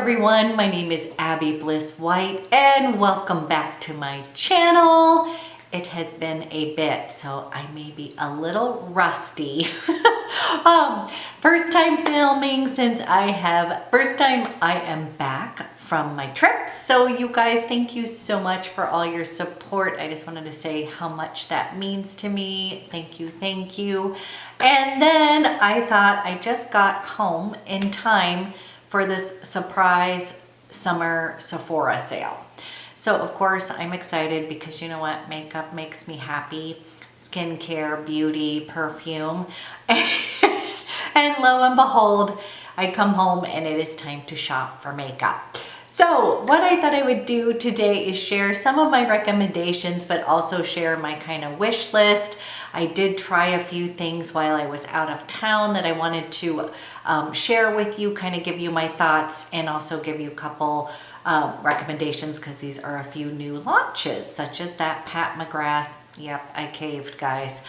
everyone, my name is Abby Bliss White and welcome back to my channel. It has been a bit, so I may be a little rusty. First time filming since first time I am back from my trip. So you guys, thank you so much for all your support. I just wanted to say how much that means to me. Thank you, thank you. And then I thought I just got home in time for this surprise summer Sephora sale. So of course I'm excited because you know what? Makeup makes me happy. Skincare, beauty, perfume. And lo and behold, I come home and it is time to shop for makeup. So what I thought I would do today is share some of my recommendations, but also share my kind of wish list. I did try a few things while I was out of town that I wanted to share with you, kind of give you my thoughts, and also give you a couple recommendations because these are a few new launches, such as that Pat McGrath. Yep, I caved, guys.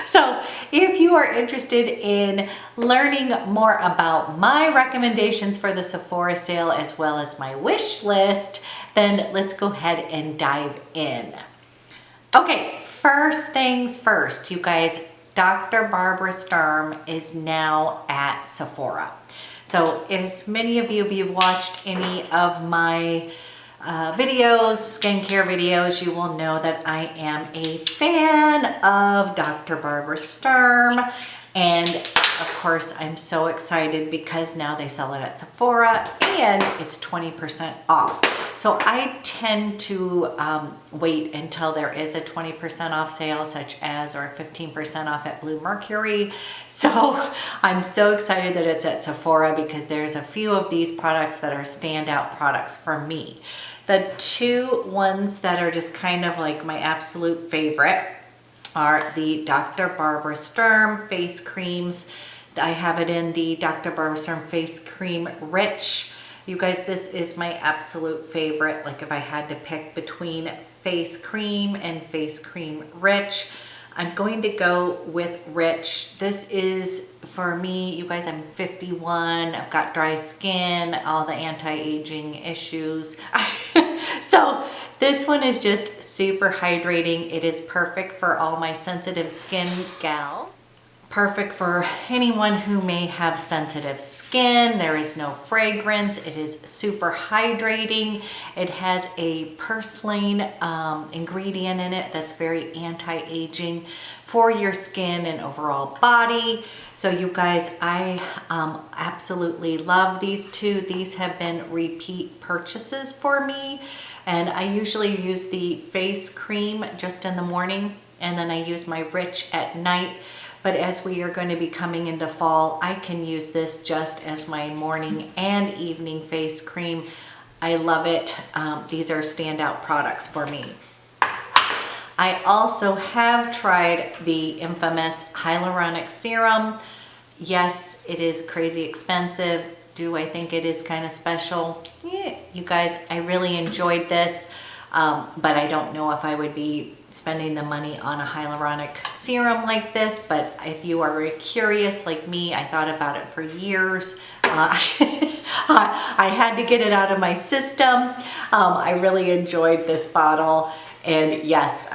So if you are interested in learning more about my recommendations for the Sephora sale as well as my wish list, then let's go ahead and dive in. Okay, first things first, you guys, Dr. Barbara Sturm is now at Sephora. So as many of you have watched any of my videos, skincare videos, you will know that I am a fan of Dr. Barbara Sturm. And of course, I'm so excited because now they sell it at Sephora and it's 20% off. So I tend to wait until there is a 20% off sale, such as, or 15% off at Blue Mercury. So I'm so excited that it's at Sephora because there's a few of these products that are standout products for me. The two ones that are just kind of like my absolute favorite are the Dr. Barbara Sturm face creams. I have it in the Dr. Barbara Sturm Face Cream Rich. You guys, this is my absolute favorite. Like if I had to pick between face cream and face cream rich, I'm going to go with rich. This is for me, you guys, I'm 51. I've got dry skin, all the anti-aging issues. So this one is just super hydrating. It is perfect for all my sensitive skin gals. Perfect for anyone who may have sensitive skin. There is no fragrance. It is super hydrating. It has a purslane ingredient in it that's very anti-aging for your skin and overall body. So you guys, I absolutely love these two. These have been repeat purchases for me. And I usually use the face cream just in the morning, and then I use my rich at night. But as we are going to be coming into fall, I can use this just as my morning and evening face cream. I love it. These are standout products for me. I also have tried the infamous hyaluronic serum. Yes, it is crazy expensive. Do I think it is kind of special? Yeah, you guys, I really enjoyed this, but I don't know if I would be spending the money on a hyaluronic serum like this. But if you are very curious like me, I thought about it for years. I had to get it out of my system. I really enjoyed this bottle. And yes,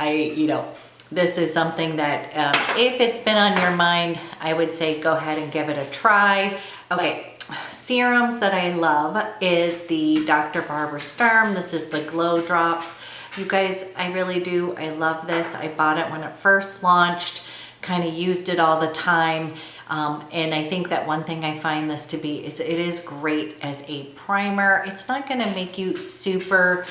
this is something that if it's been on your mind, I would say go ahead and give it a try. Okay. Serums that I love is the Dr. Barbara Sturm. This is the Glow Drops. You guys, I really do. I love this. I bought it when it first launched, kind of used it all the time. And I think that one thing I find this to be is it is great as a primer. It's not going to make you super,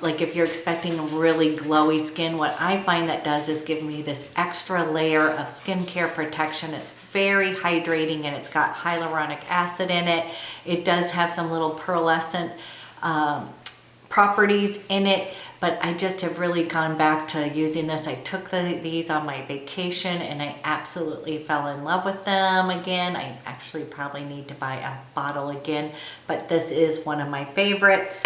like if you're expecting really glowy skin, what I find that does is give me this extra layer of skincare protection. It's very hydrating and it's got hyaluronic acid in it. It does have some little pearlescent properties in it, but I just have really gone back to using this. I took these on my vacation and I absolutely fell in love with them again. I actually probably need to buy a bottle again, but this is one of my favorites.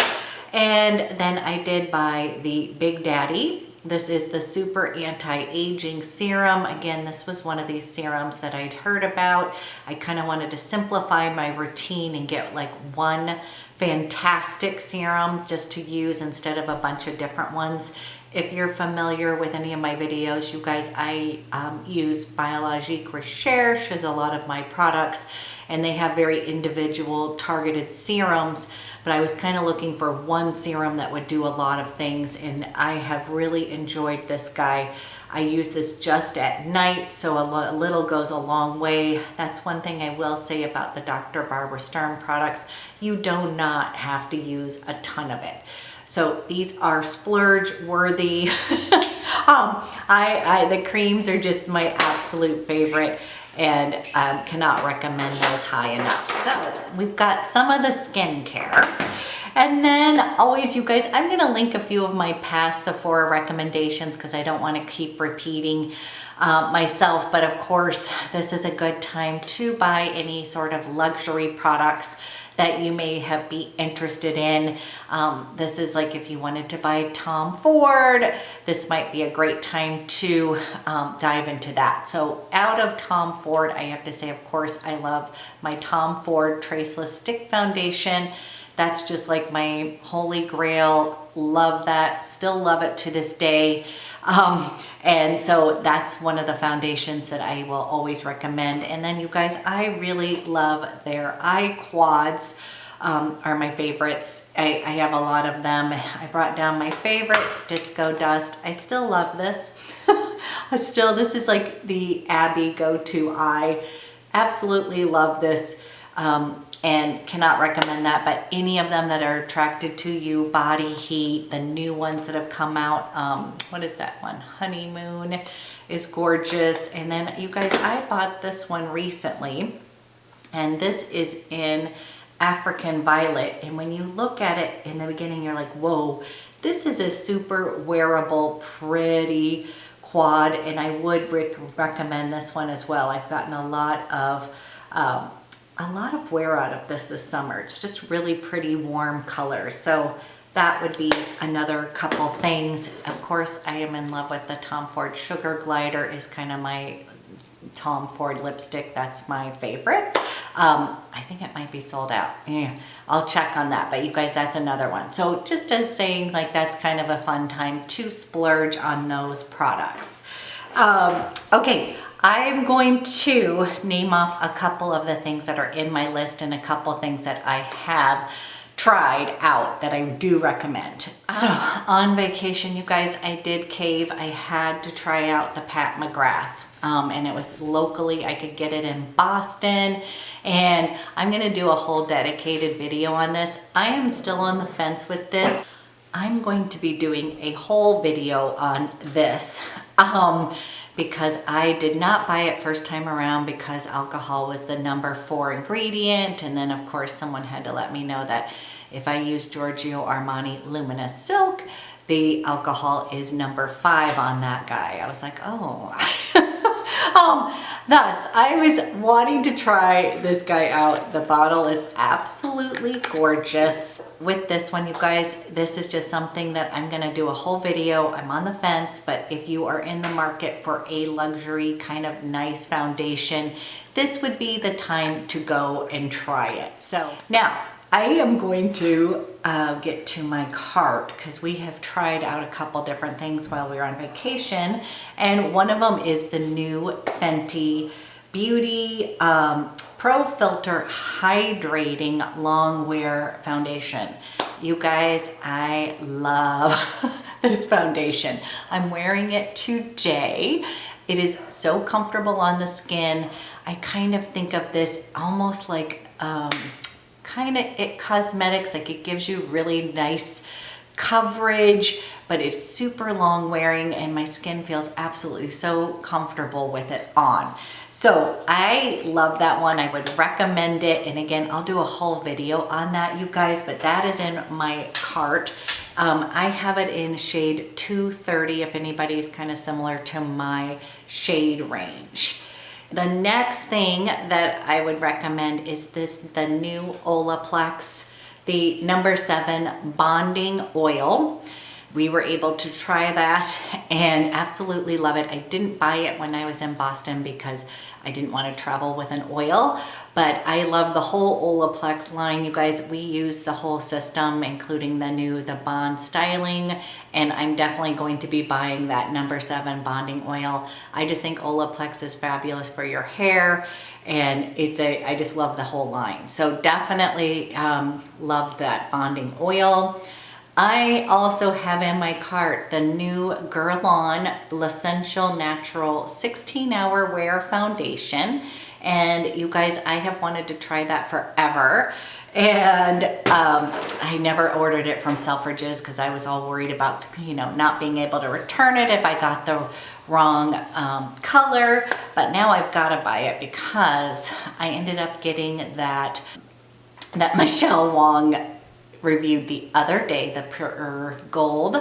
And then I did buy the Big Daddy This is the Super Anti-Aging Serum. Again, this was one of these serums that I'd heard about. I kind of wanted to simplify my routine and get like one fantastic serum just to use instead of a bunch of different ones. If you're familiar with any of my videos, you guys, I use Biologique Recherche as a lot of my products, and they have very individual targeted serums, but I was kind of looking for one serum that would do a lot of things, and I have really enjoyed this guy. I use this just at night, so a little goes a long way. That's one thing I will say about the Dr. Barbara Sturm products. You do not have to use a ton of it. So these are splurge worthy. The creams are just my absolute favorite, and cannot recommend those high enough. So we've got some of the skincare. And then always, you guys, I'm gonna link a few of my past Sephora recommendations because I don't wanna keep repeating myself, but of course, this is a good time to buy any sort of luxury products that you may be interested in. This is like if you wanted to buy Tom Ford, this might be a great time to dive into that. So out of Tom Ford, I have to say, of course, I love my Tom Ford Traceless Stick Foundation. That's just like my holy grail. Love that, still love it to this day. And so that's one of the foundations that I will always recommend. And then you guys, I really love their eye quads, are my favorites. I have a lot of them. I brought down my favorite, Disco Dust. I still love this. This is like the Abby go-to eye. Absolutely love this. And cannot recommend that, but any of them that are attracted to you, Body Heat, the new ones that have come out, what is that one? Honeymoon is gorgeous. And then you guys, I bought this one recently, and this is in African Violet. And when you look at it in the beginning, you're like, whoa, this is a super wearable, pretty quad, and I would recommend this one as well. I've gotten a lot of wear out of this summer. It's just really pretty warm colors. So that would be another couple things. Of course, I am in love with the Tom Ford Sugar Glider, is kind of my Tom Ford lipstick. That's my favorite. I think it might be sold out. Yeah, I'll check on that. But you guys, that's another one. So just as saying, like, that's kind of a fun time to splurge on those products. Okay. I'm going to name off a couple of the things that are in my list and a couple things that I have tried out that I do recommend. So on vacation, you guys, I did cave. I had to try out the Pat McGrath. And it was locally, I could get it in Boston, and I'm gonna do a whole dedicated video on this. I am still on the fence with this. I'm going to be doing a whole video on this. Because I did not buy it first time around because alcohol was the #4 ingredient. And then of course someone had to let me know that if I use Giorgio Armani Luminous Silk, the alcohol is #5 on that guy. I was like, oh. Thus, I was wanting to try this guy out. The bottle is absolutely gorgeous. With this one, you guys, this is just something that I'm gonna do a whole video. I'm on the fence, but if you are in the market for a luxury kind of nice foundation, this would be the time to go and try it. So now, I am going to get to my cart because we have tried out a couple different things while we were on vacation, and one of them is the new Fenty Beauty Pro Filter Hydrating Long Wear Foundation. You guys, I love this foundation. I'm wearing it today. It is so comfortable on the skin. I kind of think of this almost like kind of It Cosmetics, like it gives you really nice coverage, but it's super long wearing, and my skin feels absolutely so comfortable with it on. So I love that one. I would recommend it. And again, I'll do a whole video on that, you guys, but that is in my cart. I have it in shade 230 if anybody's kind of similar to my shade range. The next thing that I would recommend is the new Olaplex, the #7 Bonding Oil. we were able to try that and absolutely love it. I didn't buy it when I was in Boston because I didn't want to travel with an oil, but I love the whole Olaplex line. You guys, we use the whole system, including the Bond styling, and I'm definitely going to be buying that number 7 bonding oil. I just think Olaplex is fabulous for your hair, and I just love the whole line. So definitely love that bonding oil. I also have in my cart the new Guerlain L'Essential Natural 16-Hour Wear Foundation. And you guys, I have wanted to try that forever. And I never ordered it from Selfridges because I was all worried about, not being able to return it if I got the wrong color. But now I've got to buy it because I ended up getting that Michelle Wong reviewed the other day, the Pure Gold,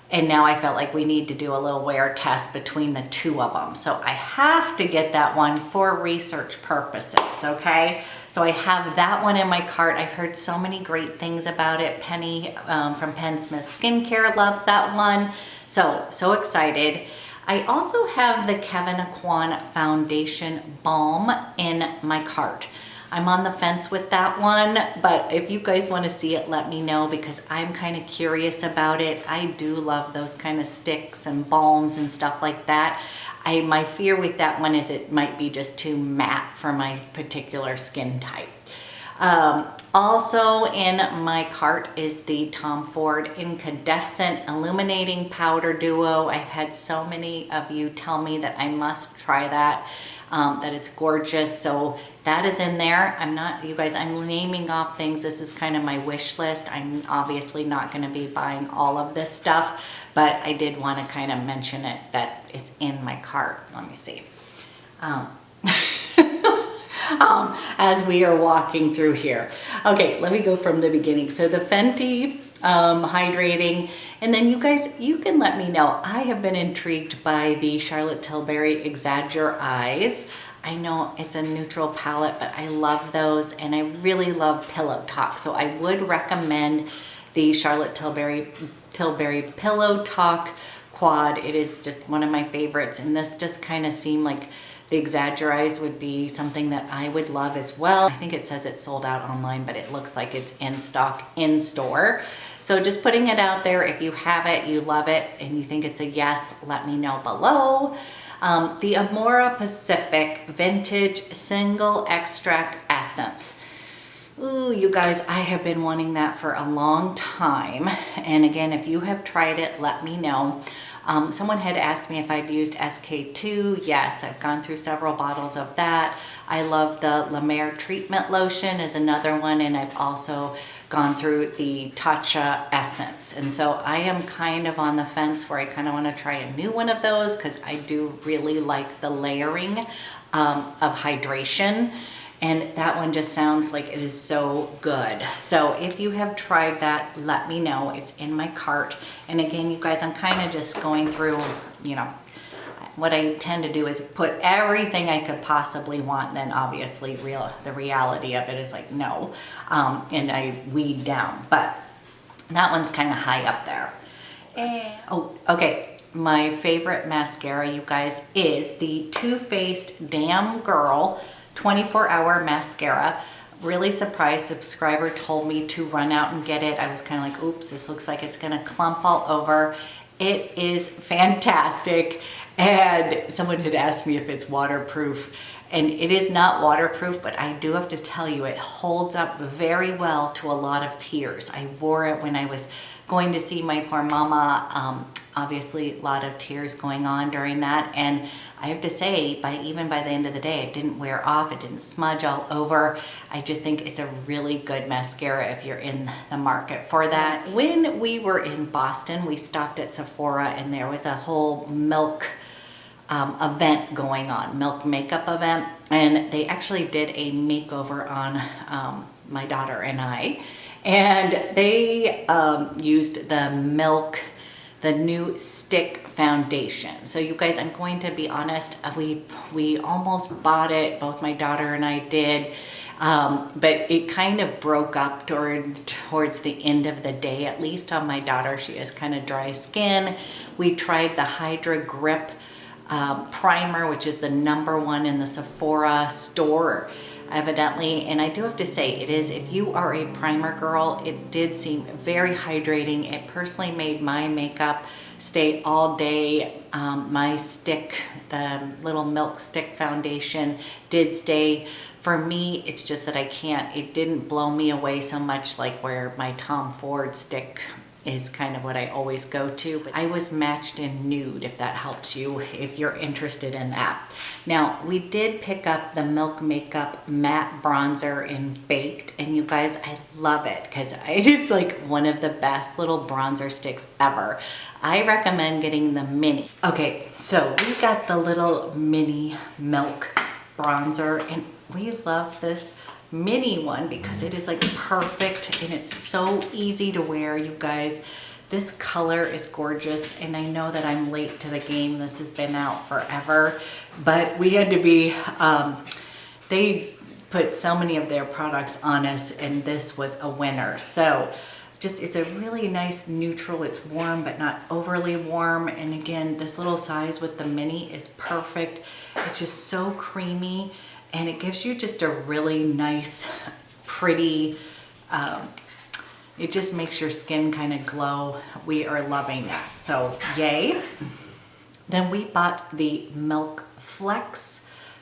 and now I felt like we need to do a little wear test between the two of them. So I have to get that one for research purposes, okay? So I have that one in my cart. I've heard so many great things about it. Penny from Penn Smith Skincare loves that one. So excited. I also have the Kevyn Aucoin Foundation Balm in my cart. I'm on the fence with that one, but if you guys want to see it, let me know because I'm kind of curious about it. I do love those kind of sticks and balms and stuff like that. My fear with that one is it might be just too matte for my particular skin type. Also in my cart is the Tom Ford Incandescent Illuminating Powder Duo. I've had so many of you tell me that I must try that. That it's gorgeous. So that is in there. I'm naming off things. This is kind of my wish list. I'm obviously not going to be buying all of this stuff, but I did want to kind of mention it that it's in my cart. Let me see. As we are walking through here. Okay, let me go from the beginning. So the Fenty hydrating, and then you guys, you can let me know. I have been intrigued by the Charlotte Tilbury Exagger Eyes. I know it's a neutral palette, but I love those, and I really love Pillow Talk. So I would recommend the Charlotte Tilbury Pillow Talk Quad. It is just one of my favorites, and this just kind of seemed like the Exagger Eyes would be something that I would love as well. I think it says it's sold out online, but it looks like it's in stock in store. So just putting it out there. If you have it, you love it, and you think it's a yes, let me know below. The Amora Pacific Vintage Single Extract Essence. Ooh, you guys, I have been wanting that for a long time. And again, if you have tried it, let me know. Someone had asked me if I'd used SK2. Yes, I've gone through several bottles of that. I love the La Mer Treatment Lotion is another one, and I've also gone through the Tatcha Essence. And so I am kind of on the fence where I kind of want to try a new one of those because I do really like the layering of hydration. And that one just sounds like it is so good. So if you have tried that, let me know. It's in my cart. And again, you guys, I'm kind of just going through, what I tend to do is put everything I could possibly want. And then obviously the reality of it is like, no. And I weed down. But that one's kind of high up there. And, oh, okay. My favorite mascara, you guys, is the Too Faced Damn Girl 24-hour mascara. Really surprised. Subscriber told me to run out and get it. I was kind of like, oops, this looks like it's gonna clump all over. It is fantastic. And someone had asked me if it's waterproof, and it is not waterproof, but I do have to tell you, it holds up very well to a lot of tears. I wore it when I was going to see my poor mama. Obviously a lot of tears going on during that, and I have to say, even by the end of the day, it didn't wear off, it didn't smudge all over. I just think it's a really good mascara if you're in the market for that. When we were in Boston, we stopped at Sephora, and there was a whole milk event going on, milk makeup event, and they actually did a makeover on my daughter and I, and they used the new stick foundation. So you guys, I'm going to be honest, we almost bought it, both my daughter and I did. But it kind of broke up towards the end of the day, at least on my daughter. She has kind of dry skin. We tried the Hydra Grip primer, which is the #1 in the Sephora store, evidently. And I do have to say, it is, if you are a primer girl, it did seem very hydrating. It personally made my makeup stay all day. My stick, the little milk stick foundation, did stay. For me, it's just that I can't, it didn't blow me away so much like where my Tom Ford stick is kind of what I always go to. But I was matched in nude, if that helps you, if you're interested in that. Now, we did pick up the Milk Makeup Matte Bronzer in Baked, and you guys, I love it because it is like one of the best little bronzer sticks ever. I recommend getting the mini. Okay, so we got the little mini Milk bronzer, and we love this mini one because it is like perfect and it's so easy to wear, you guys. This color is gorgeous, and I know that I'm late to the game. This has been out forever, but we had to be, they put so many of their products on us, and this was a winner. So just, it's a really nice neutral. It's warm, but not overly warm. And again, this little size with the mini is perfect. It's just so creamy, and it gives you just a really nice, pretty, it just makes your skin kind of glow. We are loving that, so yay. Then we bought the Milk Flex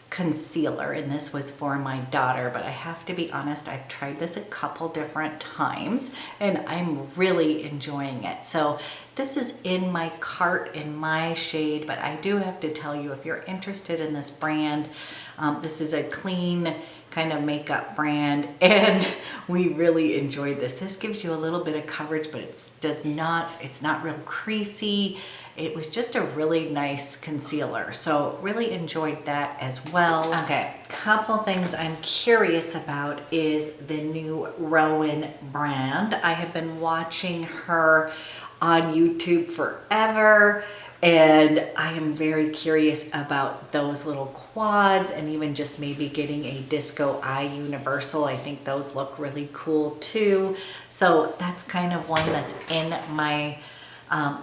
concealer, and this was for my daughter, but I have to be honest, I've tried this a couple different times and I'm really enjoying it. So this is in my cart in my shade, but I do have to tell you, if you're interested in this brand, this is a clean kind of makeup brand, and we really enjoyed this. This gives you a little bit of coverage, but it's not real creasy. It was just a really nice concealer, so really enjoyed that as well. Okay, couple things I'm curious about is the new Rowan brand. I have been watching her on YouTube forever, and I am very curious about those little quads, and even just maybe getting a Disco Eye Universal. I think those look really cool too. So that's kind of one that's in my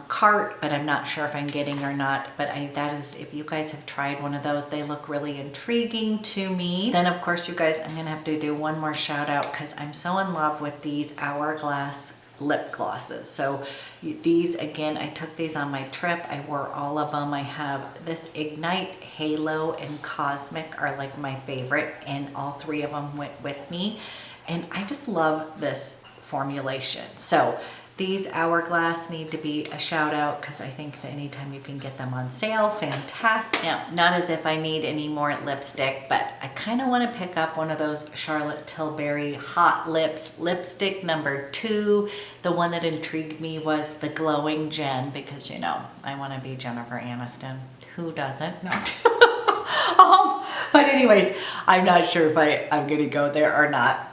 cart, but I'm not sure if I'm getting or not. But that is, if you guys have tried one of those, they look really intriguing to me. Then of course, you guys, I'm gonna have to do one more shout out because I'm so in love with these Hourglass lip glosses. So these, again, I took these on my trip. I wore all of them. I have this Ignite, Halo, and Cosmic are like my favorite, and all three of them went with me. And I just love this formulation. So these Hourglass need to be a shout out because I think that anytime you can get them on sale, fantastic. Now, not as if I need any more lipstick, but I kind of want to pick up one of those Charlotte Tilbury Hot Lips lipstick #2. The one that intrigued me was the Glowing Jen, because you know, I want to be Jennifer Aniston. Who doesn't? No. But anyways, I'm not sure if I'm going to go there or not.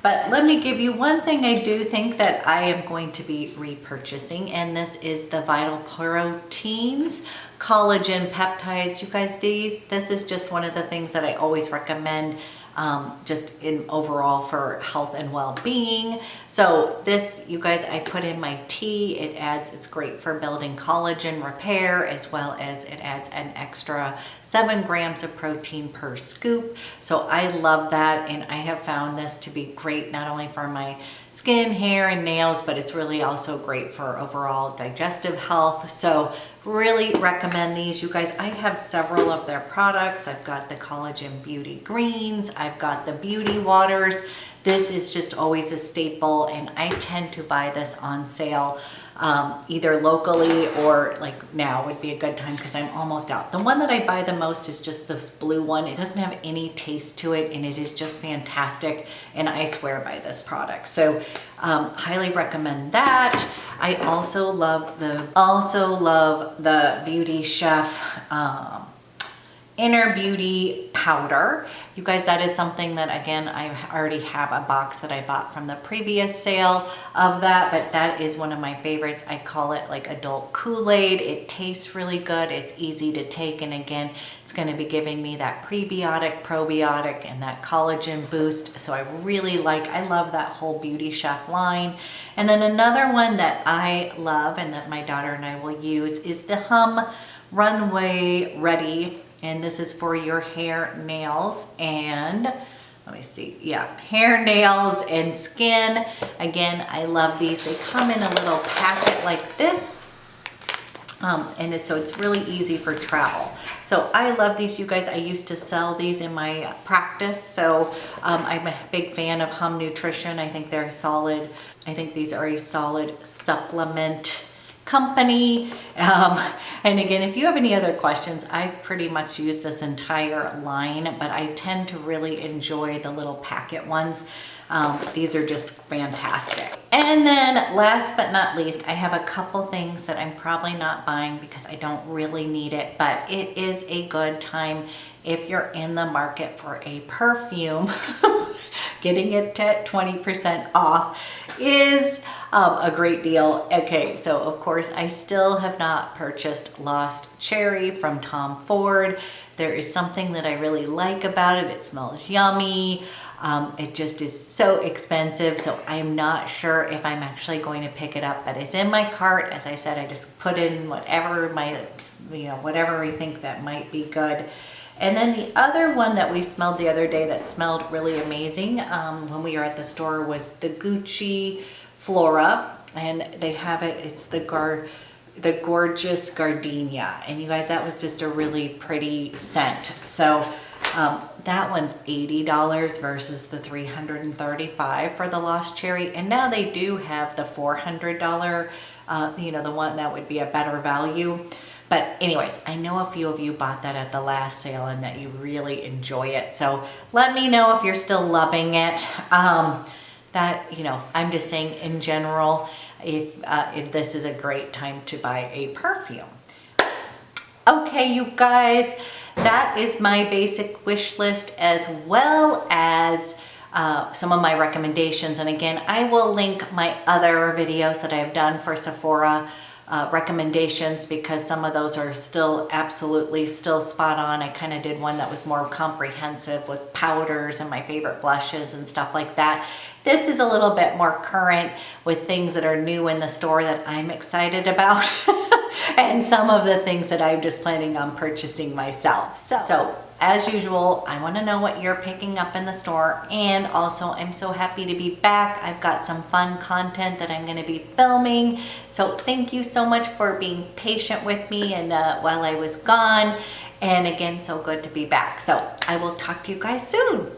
But let me give you one thing I do think that I am going to be repurchasing, and this is the Vital Proteins Collagen Peptides. You guys, this is just one of the things that I always recommend, just in overall for health and well-being. So this, you guys, I put in my tea. It's great for building collagen repair, as well as it adds an extra 7 grams of protein per scoop. So I love that, and I have found this to be great not only for my skin, hair, and nails, but it's really also great for overall digestive health. So really recommend these, you guys. I have several of their products. I've got the Collagen Beauty Greens. I've got the Beauty Waters. This is just always a staple, and I tend to buy this on sale, either locally or like now would be a good time because I'm almost out. The one that I buy the most is just this blue one. It doesn't have any taste to it, and it is just fantastic, and I swear by this product. So highly recommend that. I also love the Beauty Chef Inner Beauty powder. You guys, that is something that, again, I already have a box that I bought from the previous sale of that, but that is one of my favorites. I call it like adult Kool-Aid. It tastes really good. It's easy to take. And again, it's going to be giving me that prebiotic, probiotic, and that collagen boost. So I love that whole Beauty Chef line. And then another one that I love and that my daughter and I will use is the Hum Runway Ready. And this is for your hair, nails, and let me see. Yeah, hair, nails, and skin. Again, I love these. They come in a little packet like this. So it's really easy for travel. So I love these, you guys. I used to sell these in my practice. So I'm a big fan of Hum Nutrition. I think they're solid. I think these are a solid supplement company. And again, if you have any other questions, I've pretty much used this entire line, but I tend to really enjoy the little packet ones. These are just fantastic. And then last but not least, I have a couple things that I'm probably not buying because I don't really need it, but it is a good time if you're in the market for a perfume. Getting it at 20% off is a great deal. Okay, so of course I still have not purchased Lost Cherry from Tom Ford. There is something that I really like about it. It smells yummy. It just is so expensive, so I'm not sure if I'm actually going to pick it up, but it's in my cart. As I said, I just put in whatever whatever we think that might be good. And then the other one that we smelled the other day that smelled really amazing when we were at the store was the Gucci Flora, and they have it, it's the Gorgeous Gardenia. And you guys, that was just a really pretty scent. So that one's $80 versus the $335 for the Lost Cherry. And now they do have the $400, the one that would be a better value. But anyways, I know a few of you bought that at the last sale and that you really enjoy it. So let me know if you're still loving it. I'm just saying in general, if this is a great time to buy a perfume. Okay, you guys, that is my basic wish list as well as some of my recommendations. And again, I will link my other videos that I've done for Sephora recommendations because some of those are still absolutely still spot on. I kind of did one that was more comprehensive with powders and my favorite blushes and stuff like that. This is a little bit more current with things that are new in the store that I'm excited about and some of the things that I'm just planning on purchasing myself. So as usual, I want to know what you're picking up in the store, and also I'm so happy to be back. I've got some fun content that I'm going to be filming. So thank you so much for being patient with me and while I was gone. And again, so good to be back. So I will talk to you guys soon.